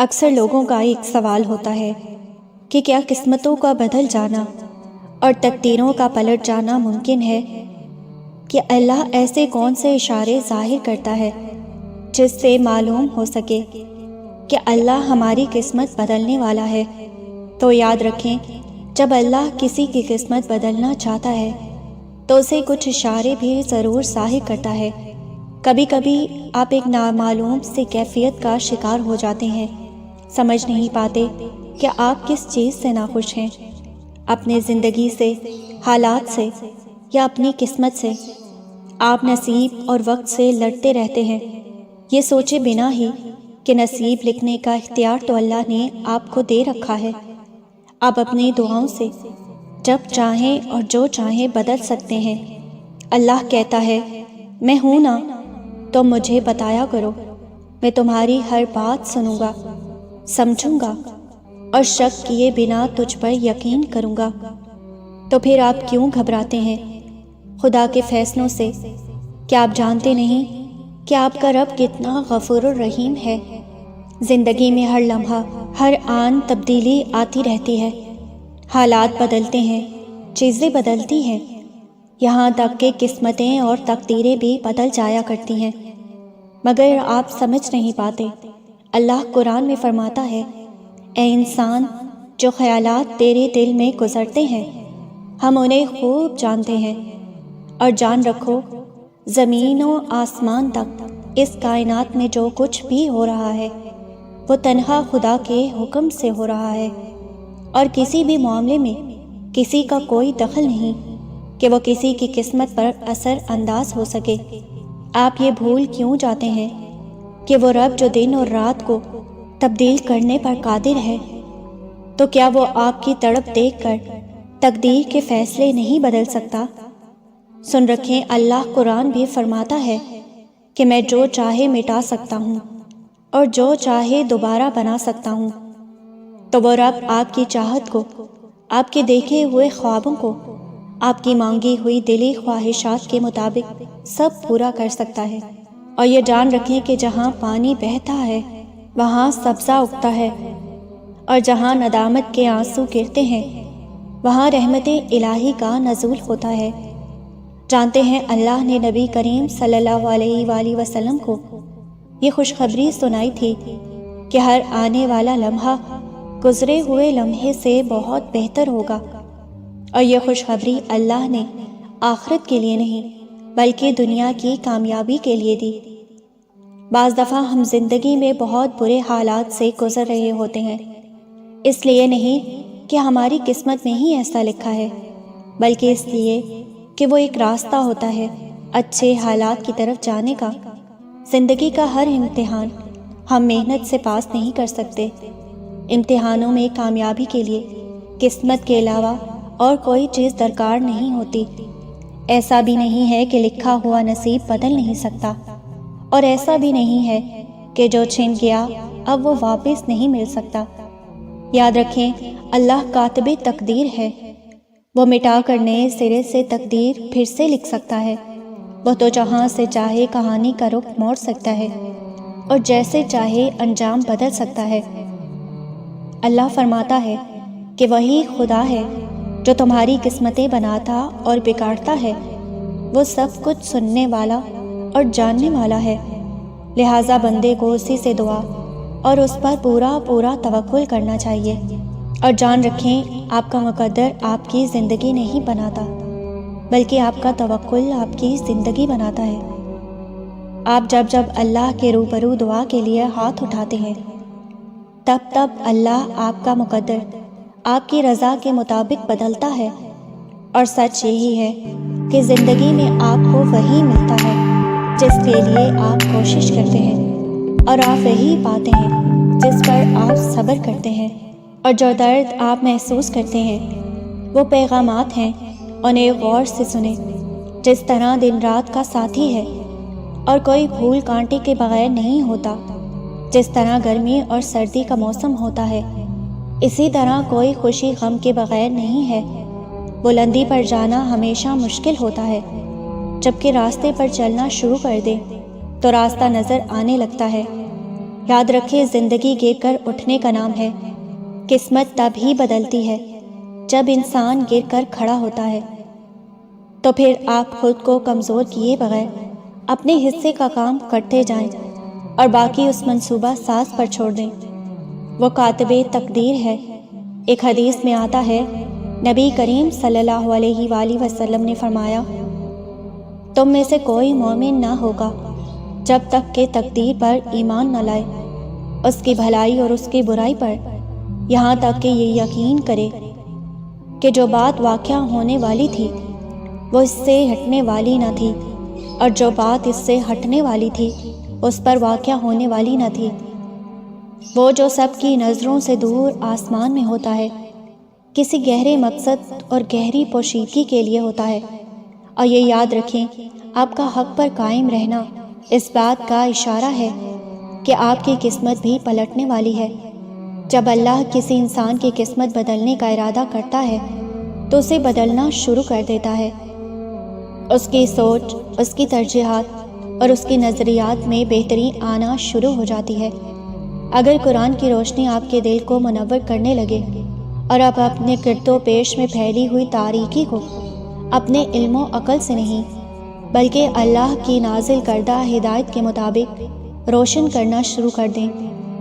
اکثر لوگوں کا ایک سوال ہوتا ہے کہ کیا قسمتوں کا بدل جانا اور تقدیروں کا پلٹ جانا ممکن ہے؟ کہ اللہ ایسے کون سے اشارے ظاہر کرتا ہے جس سے معلوم ہو سکے کہ اللہ ہماری قسمت بدلنے والا ہے؟ تو یاد رکھیں، جب اللہ کسی کی قسمت بدلنا چاہتا ہے تو اسے کچھ اشارے بھی ضرور ظاہر کرتا ہے۔ کبھی کبھی آپ ایک نامعلوم سی کیفیت کا شکار ہو جاتے ہیں، سمجھ نہیں پاتے کہ آپ کس چیز سے ناخوش ہیں، اپنے زندگی سے، حالات سے، یا اپنی قسمت سے۔ آپ نصیب اور وقت سے لڑتے رہتے ہیں، یہ سوچے بنا ہی کہ نصیب لکھنے کا اختیار تو اللہ نے آپ کو دے رکھا ہے۔ آپ اپنی دعاؤں سے جب چاہیں اور جو چاہیں بدل سکتے ہیں۔ اللہ کہتا ہے، میں ہوں نا، تو مجھے بتایا کرو، میں تمہاری ہر بات سنوں گا، سمجھوں گا اور شک کیے بنا تجھ پر یقین کروں گا۔ تو پھر آپ کیوں گھبراتے ہیں خدا کے فیصلوں سے؟ کیا آپ جانتے نہیں کہ آپ کا رب کتنا غفور الرحیم ہے؟ زندگی میں ہر لمحہ، ہر آن تبدیلی آتی رہتی ہے، حالات بدلتے ہیں، چیزیں بدلتی ہیں، یہاں تک کہ قسمتیں اور تقدیریں بھی بدل جایا کرتی ہیں، مگر آپ سمجھ نہیں پاتے۔ اللہ قرآن میں فرماتا ہے، اے انسان، جو خیالات تیرے دل میں گزرتے ہیں ہم انہیں خوب جانتے ہیں، اور جان رکھو زمین و آسمان تک، اس کائنات میں جو کچھ بھی ہو رہا ہے وہ تنہا خدا کے حکم سے ہو رہا ہے، اور کسی بھی معاملے میں کسی کا کوئی دخل نہیں کہ وہ کسی کی قسمت پر اثر انداز ہو سکے۔ آپ یہ بھول کیوں جاتے ہیں کہ وہ رب جو دن اور رات کو تبدیل کرنے پر قادر ہے، تو کیا وہ آپ کی تڑپ دیکھ کر تقدیر کے فیصلے نہیں بدل سکتا؟ سن رکھیں، اللہ قرآن بھی فرماتا ہے کہ میں جو چاہے مٹا سکتا ہوں اور جو چاہے دوبارہ بنا سکتا ہوں۔ تو وہ رب آپ کی چاہت کو، آپ کے دیکھے ہوئے خوابوں کو، آپ کی مانگی ہوئی دلی خواہشات کے مطابق سب پورا کر سکتا ہے۔ اور یہ جان رکھیں کہ جہاں پانی بہتا ہے وہاں سبزہ اگتا ہے، اور جہاں ندامت کے آنسو گرتے ہیں وہاں رحمت الہی کا نزول ہوتا ہے۔ جانتے ہیں، اللہ نے نبی کریم صلی اللہ علیہ وآلہ وسلم کو یہ خوشخبری سنائی تھی کہ ہر آنے والا لمحہ گزرے ہوئے لمحے سے بہت بہتر ہوگا، اور یہ خوشخبری اللہ نے آخرت کے لیے نہیں بلکہ دنیا کی کامیابی کے لیے دی۔ بعض دفعہ ہم زندگی میں بہت برے حالات سے گزر رہے ہوتے ہیں، اس لیے نہیں کہ ہماری قسمت میں ہی ایسا لکھا ہے، بلکہ اس لیے کہ وہ ایک راستہ ہوتا ہے اچھے حالات کی طرف جانے کا۔ زندگی کا ہر امتحان ہم محنت سے پاس نہیں کر سکتے۔ امتحانوں میں کامیابی کے لیے قسمت کے علاوہ اور کوئی چیز درکار نہیں ہوتی۔ ایسا بھی نہیں ہے کہ لکھا ہوا نصیب بدل نہیں سکتا، اور ایسا بھی نہیں ہے کہ جو چھن گیا اب وہ واپس نہیں مل سکتا۔ یاد رکھیں، اللہ کاتب تقدیر ہے، وہ مٹا کر نئے سرے سے تقدیر پھر سے لکھ سکتا ہے۔ وہ تو جہاں سے چاہے کہانی کا رخ موڑ سکتا ہے اور جیسے چاہے انجام بدل سکتا ہے۔ اللہ فرماتا ہے کہ وہی خدا ہے جو تمہاری قسمتیں بناتا اور بگاڑتا ہے، وہ سب کچھ سننے والا اور جاننے والا ہے، لہٰذا بندے کو اسی سے دعا اور اس پر پورا توکل کرنا چاہیے۔ اور جان رکھیں، آپ کا مقدر آپ کی زندگی نہیں بناتا بلکہ آپ کا توکل آپ کی زندگی بناتا ہے۔ آپ جب اللہ کے روبرو دعا کے لیے ہاتھ اٹھاتے ہیں تب اللہ آپ کا مقدر آپ کی رضا کے مطابق بدلتا ہے، اور سچ یہی ہے کہ زندگی میں آپ کو وہی ملتا ہے جس کے لیے آپ کوشش کرتے ہیں، اور آپ وہی پاتے ہیں جس پر آپ صبر کرتے ہیں۔ اور جو درد آپ محسوس کرتے ہیں وہ پیغامات ہیں، انہیں غور سے سنیں۔ جس طرح دن رات کا ساتھی ہے اور کوئی پھول کانٹے کے بغیر نہیں ہوتا، جس طرح گرمی اور سردی کا موسم ہوتا ہے، اسی طرح کوئی خوشی غم کے بغیر نہیں ہے۔ بلندی پر جانا ہمیشہ مشکل ہوتا ہے، جبکہ راستے پر چلنا شروع کر دے تو راستہ نظر آنے لگتا ہے۔ یاد رکھیں زندگی گر کر اٹھنے کا نام ہے۔ قسمت تب ہی بدلتی ہے جب انسان گر کر کھڑا ہوتا ہے۔ تو پھر آپ خود کو کمزور کیے بغیر اپنے حصے کا کام کرتے جائیں اور باقی اس منصوبہ ساز پر چھوڑ دیں۔ وہ کاتب تقدیر ہے۔ ایک حدیث میں آتا ہے، نبی کریم صلی اللہ علیہ وآلہ وسلم نے فرمایا، تم میں سے کوئی مومن نہ ہوگا جب تک کہ تقدیر پر ایمان نہ لائے، اس کی بھلائی اور اس کی برائی پر، یہاں تک کہ یہ یقین کرے کہ جو بات واقعہ ہونے والی تھی وہ اس سے ہٹنے والی نہ تھی، اور جو بات اس سے ہٹنے والی تھی اس پر واقعہ ہونے والی نہ تھی۔ وہ جو سب کی نظروں سے دور آسمان میں ہوتا ہے، کسی گہرے مقصد اور گہری پوشیدگی کے لیے ہوتا ہے۔ اور یہ یاد رکھیں، آپ کا حق پر قائم رہنا اس بات کا اشارہ ہے کہ آپ کی قسمت بھی پلٹنے والی ہے۔ جب اللہ کسی انسان کی قسمت بدلنے کا ارادہ کرتا ہے تو اسے بدلنا شروع کر دیتا ہے۔ اس کی سوچ، اس کی ترجیحات اور اس کی نظریات میں بہتری آنا شروع ہو جاتی ہے۔ اگر قرآن کی روشنی آپ کے دل کو منور کرنے لگے اور آپ اپنے گرد و پیش میں پھیلی ہوئی تاریکی کو اپنے علم و عقل سے نہیں بلکہ اللہ کی نازل کردہ ہدایت کے مطابق روشن کرنا شروع کر دیں،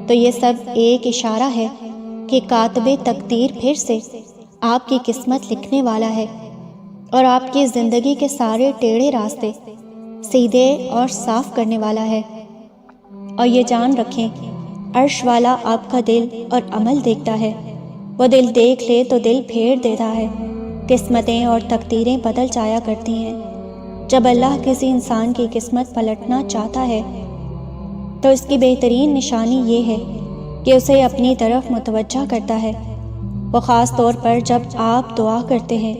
تو یہ سب ایک اشارہ ہے کہ کاتب تقدیر پھر سے آپ کی قسمت لکھنے والا ہے اور آپ کی زندگی کے سارے ٹیڑھے راستے سیدھے اور صاف کرنے والا ہے۔ اور یہ جان رکھیں، عرش والا آپ کا دل اور عمل دیکھتا ہے۔ وہ دل دیکھ لے تو دل پھیر دیتا ہے۔ قسمتیں اور تقدیریں بدل جایا کرتی ہیں۔ جب اللہ کسی انسان کی قسمت پلٹنا چاہتا ہے تو اس کی بہترین نشانی یہ ہے کہ اسے اپنی طرف متوجہ کرتا ہے، وہ خاص طور پر جب آپ دعا کرتے ہیں۔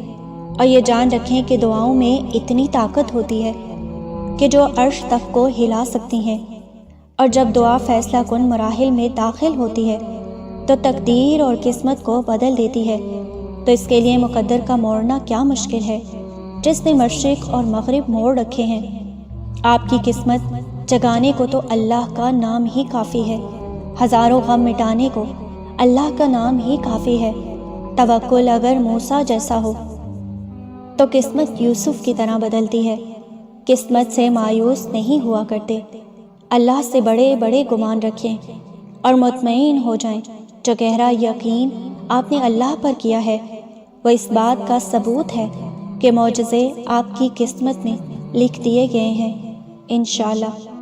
اور یہ جان رکھیں کہ دعاؤں میں اتنی طاقت ہوتی ہے کہ جو عرش تک کو ہلا سکتی ہیں، اور جب دعا فیصلہ کن مراحل میں داخل ہوتی ہے تو تقدیر اور قسمت کو بدل دیتی ہے۔ تو اس کے لیے مقدر کا موڑنا کیا مشکل ہے، جس نے مشرق اور مغرب موڑ رکھے ہیں۔ آپ کی قسمت جگانے کو تو اللہ کا نام ہی کافی ہے، ہزاروں غم مٹانے کو اللہ کا نام ہی کافی ہے۔ توکل اگر موسیٰ جیسا ہو تو قسمت یوسف کی طرح بدلتی ہے۔ قسمت سے مایوس نہیں ہوا کرتے، اللہ سے بڑے بڑے گمان رکھیں اور مطمئن ہو جائیں۔ جو گہرا یقین آپ نے اللہ پر کیا ہے وہ اس بات کا ثبوت ہے کہ معجزے آپ کی قسمت میں لکھ دیے گئے ہیں، انشاءاللہ۔